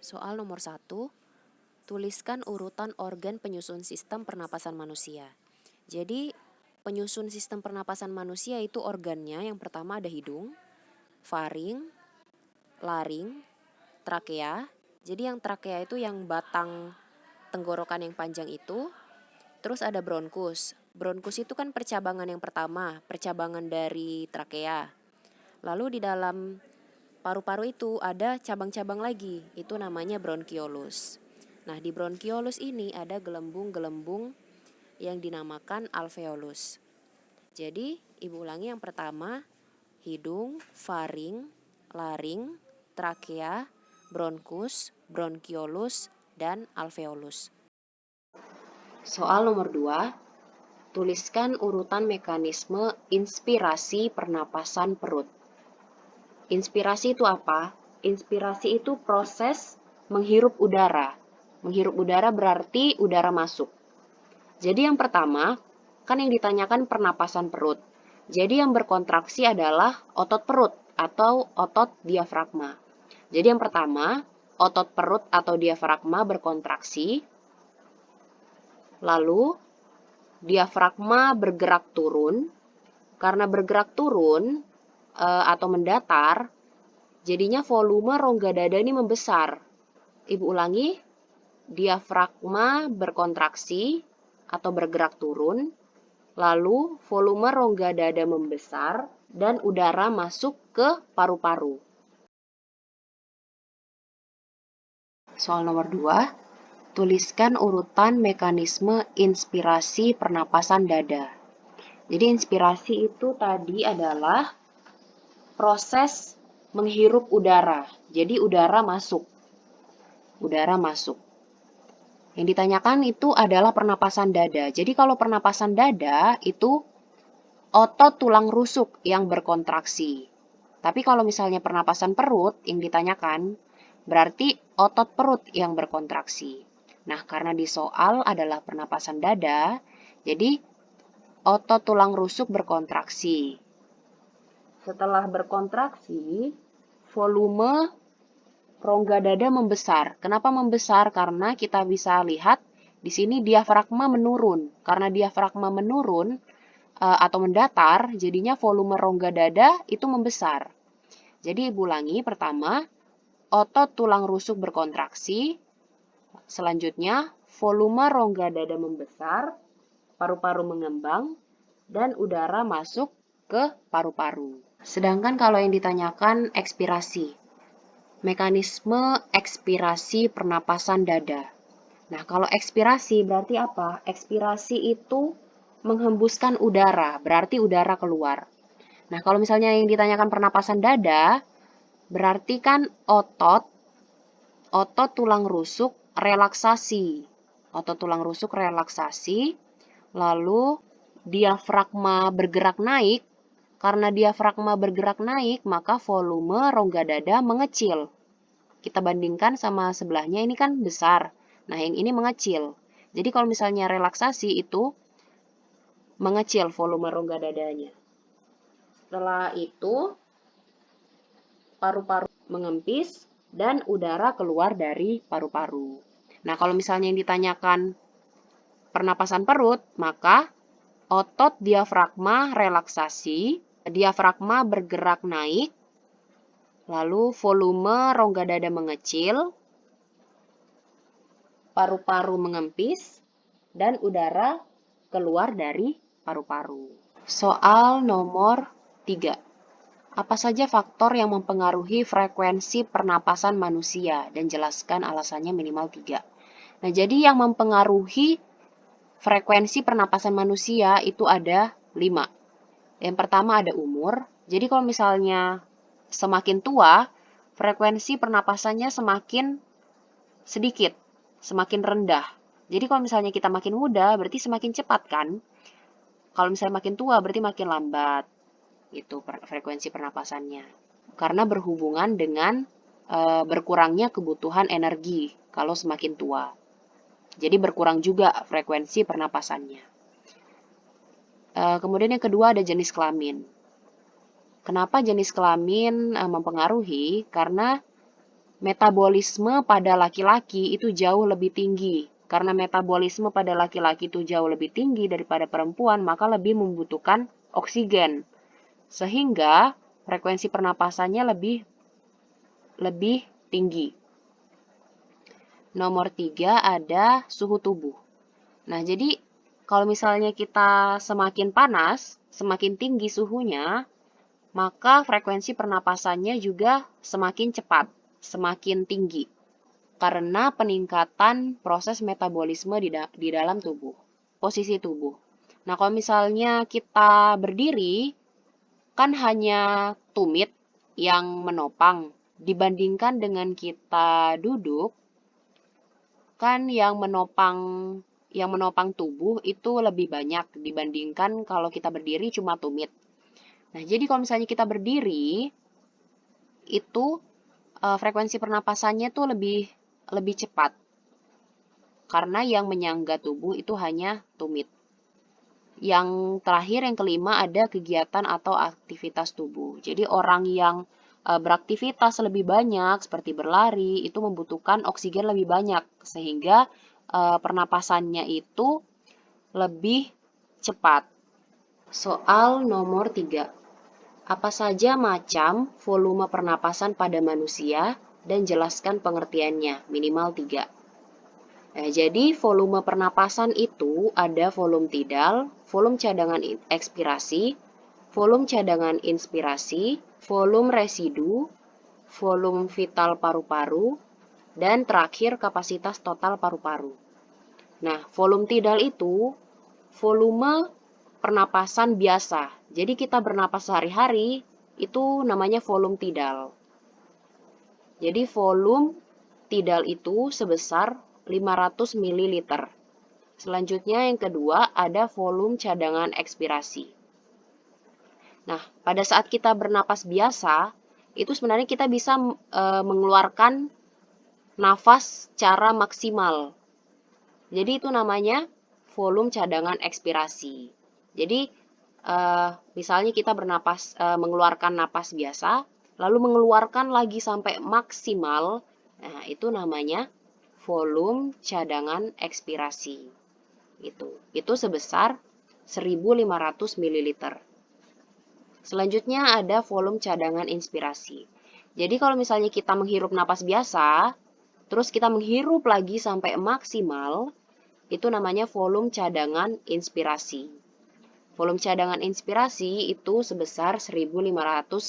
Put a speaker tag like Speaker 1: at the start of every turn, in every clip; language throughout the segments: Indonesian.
Speaker 1: Soal nomor 1, tuliskan urutan organ penyusun sistem pernapasan manusia. Jadi, penyusun sistem pernapasan manusia itu organnya yang pertama ada hidung, faring, laring, trakea. Jadi yang trakea itu yang batang tenggorokan yang panjang itu. Terus ada bronkus. Bronkus itu kan percabangan yang pertama, percabangan dari trakea. Lalu di dalam paru-paru itu ada cabang-cabang lagi, itu namanya bronkiolus. Nah, di bronkiolus ini ada gelembung-gelembung yang dinamakan alveolus. Jadi, ibu ulangi yang pertama, hidung, faring, laring, trakea, bronkus, bronkiolus, dan alveolus. Soal nomor 2, tuliskan urutan mekanisme inspirasi pernapasan perut. Inspirasi itu apa? Inspirasi itu proses menghirup udara. Menghirup udara berarti udara masuk. Jadi yang pertama, kan yang ditanyakan pernapasan perut. Jadi yang berkontraksi adalah otot perut atau otot diafragma. Jadi yang pertama, otot perut atau diafragma berkontraksi. Lalu, diafragma bergerak turun. Karena bergerak turun atau mendatar, jadinya volume rongga dada ini membesar. Ibu ulangi, diafragma berkontraksi atau bergerak turun, lalu volume rongga dada membesar dan udara masuk ke paru-paru. Soal nomor 2, tuliskan urutan mekanisme inspirasi pernapasan dada. Jadi inspirasi itu tadi adalah proses menghirup udara. Jadi udara masuk. Udara masuk. Yang ditanyakan itu adalah pernapasan dada. Jadi kalau pernapasan dada itu otot tulang rusuk yang berkontraksi. Tapi kalau misalnya pernapasan perut yang ditanyakan, berarti otot perut yang berkontraksi. Nah, karena di soal adalah pernapasan dada, jadi otot tulang rusuk berkontraksi. Setelah berkontraksi, volume rongga dada membesar. Kenapa membesar? Karena kita bisa lihat di sini diafragma menurun. Karena diafragma menurun atau mendatar, jadinya volume rongga dada itu membesar. Jadi ibu ulangi, pertama, otot tulang rusuk berkontraksi. Selanjutnya, volume rongga dada membesar, paru-paru mengembang, dan udara masuk ke paru-paru. Sedangkan kalau yang ditanyakan ekspirasi, mekanisme ekspirasi pernapasan dada. Nah, kalau ekspirasi berarti apa? Ekspirasi itu menghembuskan udara, berarti udara keluar. Nah, kalau misalnya yang ditanyakan pernapasan dada, berarti kan otot tulang rusuk relaksasi. Otot tulang rusuk relaksasi, lalu diafragma bergerak naik. Karena diafragma bergerak naik, maka volume rongga dada mengecil. Kita bandingkan sama sebelahnya, ini kan besar. Nah, yang ini mengecil. Jadi kalau misalnya relaksasi itu mengecil volume rongga dadanya. Setelah itu, paru-paru mengempis dan udara keluar dari paru-paru. Nah, kalau misalnya yang ditanyakan pernapasan perut, maka otot diafragma relaksasi, diafragma bergerak naik, lalu volume rongga dada mengecil, paru-paru mengempis, dan udara keluar dari paru-paru. Soal nomor 3. Apa saja faktor yang mempengaruhi frekuensi pernapasan manusia? Dan jelaskan alasannya minimal 3. Nah, jadi yang mempengaruhi frekuensi pernapasan manusia itu ada 5. Yang pertama ada umur. Jadi kalau misalnya semakin tua, frekuensi pernapasannya semakin sedikit, semakin rendah. Jadi kalau misalnya kita makin muda, berarti semakin cepat kan? Kalau misalnya makin tua, berarti makin lambat. Itu frekuensi pernapasannya. Karena berhubungan dengan berkurangnya kebutuhan energi kalau semakin tua. Jadi berkurang juga frekuensi pernapasannya. Kemudian yang kedua ada jenis kelamin. Kenapa jenis kelamin mempengaruhi? Karena metabolisme pada laki-laki itu jauh lebih tinggi. Karena metabolisme pada laki-laki itu jauh lebih tinggi daripada perempuan, maka lebih membutuhkan oksigen. Sehingga frekuensi pernapasannya lebih tinggi. Nomor 3 ada suhu tubuh. Nah, jadi kalau misalnya kita semakin panas, semakin tinggi suhunya, maka frekuensi pernapasannya juga semakin cepat, semakin tinggi. Karena peningkatan proses metabolisme di dalam tubuh, posisi tubuh. Nah, kalau misalnya kita berdiri, kan hanya tumit yang menopang. Dibandingkan dengan kita duduk, kan yang menopang tubuh itu lebih banyak dibandingkan kalau kita berdiri cuma tumit. Nah, jadi kalau misalnya kita berdiri, itu frekuensi pernapasannya tuh lebih cepat. Karena yang menyangga tubuh itu hanya tumit. Yang terakhir, yang kelima, ada kegiatan atau aktivitas tubuh. Jadi orang yang beraktivitas lebih banyak seperti berlari itu membutuhkan oksigen lebih banyak sehingga pernapasannya itu lebih cepat. Soal nomor 3. Apa saja macam volume pernapasan pada manusia dan jelaskan pengertiannya, minimal 3. Nah, jadi volume pernapasan itu ada volume tidal, volume cadangan ekspirasi, volume cadangan inspirasi, volume residu, volume vital paru-paru, dan terakhir kapasitas total paru-paru. Nah, volume tidal itu volume pernapasan biasa. Jadi kita bernapas sehari-hari itu namanya volume tidal. Jadi volume tidal itu sebesar 500 ml. Selanjutnya yang kedua ada volume cadangan ekspirasi. Nah, pada saat kita bernapas biasa, itu sebenarnya kita bisa mengeluarkan nafas secara maksimal. Jadi itu namanya volume cadangan ekspirasi. Jadi misalnya kita bernapas, mengeluarkan napas biasa, lalu mengeluarkan lagi sampai maksimal, nah itu namanya volume cadangan ekspirasi. Itu sebesar 1.500 ml. Selanjutnya ada volume cadangan inspirasi. Jadi kalau misalnya kita menghirup napas biasa, terus kita menghirup lagi sampai maksimal, itu namanya volume cadangan inspirasi. Volume cadangan inspirasi itu sebesar 1.500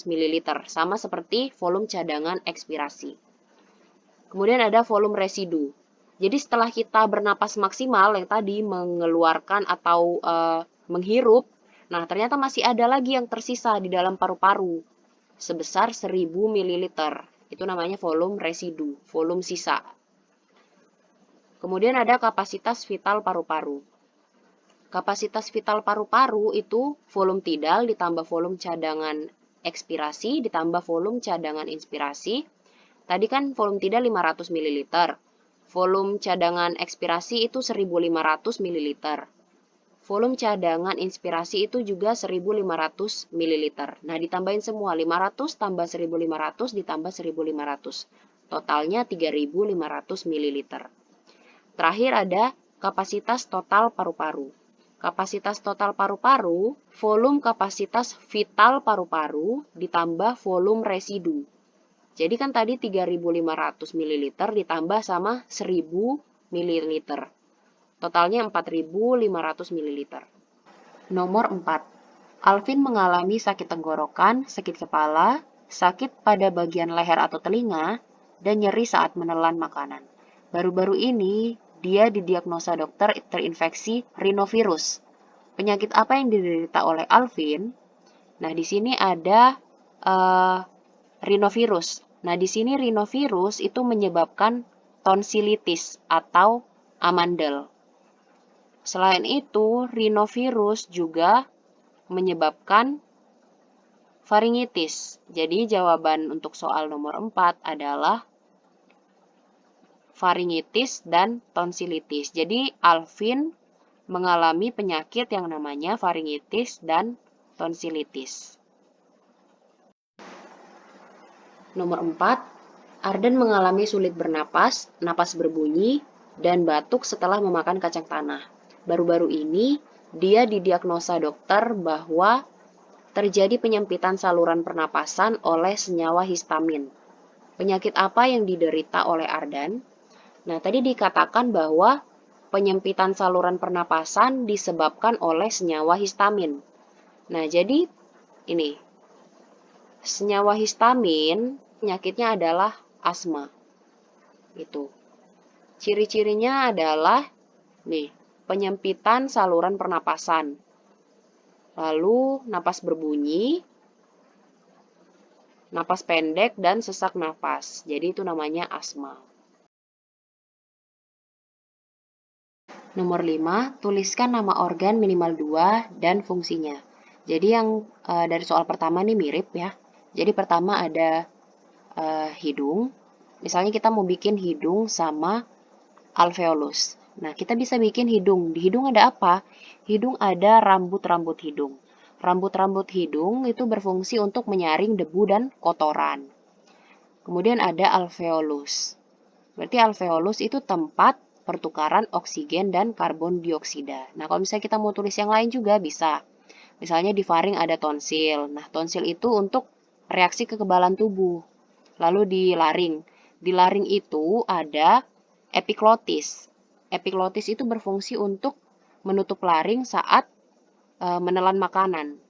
Speaker 1: ml, sama seperti volume cadangan ekspirasi. Kemudian ada volume residu. Jadi setelah kita bernapas maksimal yang tadi mengeluarkan atau menghirup, nah, ternyata masih ada lagi yang tersisa di dalam paru-paru sebesar 1.000 ml. Itu namanya volume residu, volume sisa. Kemudian ada kapasitas vital paru-paru. Kapasitas vital paru-paru itu volume tidal ditambah volume cadangan ekspirasi ditambah volume cadangan inspirasi. Tadi kan volume tidal 500 ml. Volume cadangan ekspirasi itu 1.500 ml. Volume cadangan inspirasi itu juga 1.500 ml. Nah, ditambahin semua, 500 tambah 1.500 ditambah 1.500. Totalnya 3.500 ml. Terakhir ada kapasitas total paru-paru. Kapasitas total paru-paru, volume kapasitas vital paru-paru ditambah volume residu. Jadi kan tadi 3.500 ml ditambah sama 1.000 ml. Totalnya 4.500 ml. Nomor 4. Alvin mengalami sakit tenggorokan, sakit kepala, sakit pada bagian leher atau telinga, dan nyeri saat menelan makanan. Baru-baru ini, dia didiagnosa dokter terinfeksi rhinovirus. Penyakit apa yang diderita oleh Alvin? Nah, di sini ada rhinovirus. Nah, di sini rhinovirus itu menyebabkan tonsilitis atau amandel. Selain itu, rhinovirus juga menyebabkan faringitis. Jadi, jawaban untuk soal nomor 4 adalah faringitis dan tonsilitis. Jadi, Alvin mengalami penyakit yang namanya faringitis dan tonsilitis. Nomor 4, Arden mengalami sulit bernapas, napas berbunyi, dan batuk setelah memakan kacang tanah. Baru-baru ini, dia didiagnosa dokter bahwa terjadi penyempitan saluran pernapasan oleh senyawa histamin. Penyakit apa yang diderita oleh Ardan? Nah, tadi dikatakan bahwa penyempitan saluran pernapasan disebabkan oleh senyawa histamin. Nah, jadi ini, senyawa histamin penyakitnya adalah asma. Itu. Ciri-cirinya adalah nih, penyempitan saluran pernapasan. Lalu napas berbunyi, napas pendek, dan sesak napas. Jadi itu namanya asma. Nomor 5, tuliskan nama organ minimal 2 dan fungsinya. Jadi yang dari soal pertama nih mirip ya. Jadi pertama ada hidung. Misalnya kita mau bikin hidung sama alveolus. Nah, kita bisa bikin hidung. Di hidung ada apa? Hidung ada rambut-rambut hidung. Rambut-rambut hidung itu berfungsi untuk menyaring debu dan kotoran. Kemudian ada alveolus. Berarti alveolus itu tempat pertukaran oksigen dan karbon dioksida. Nah, kalau misalnya kita mau tulis yang lain juga bisa. Misalnya di faring ada tonsil. Nah, tonsil itu untuk reaksi kekebalan tubuh. Lalu di laring itu ada epiglotis. Epiglotis itu berfungsi untuk menutup laring saat menelan makanan.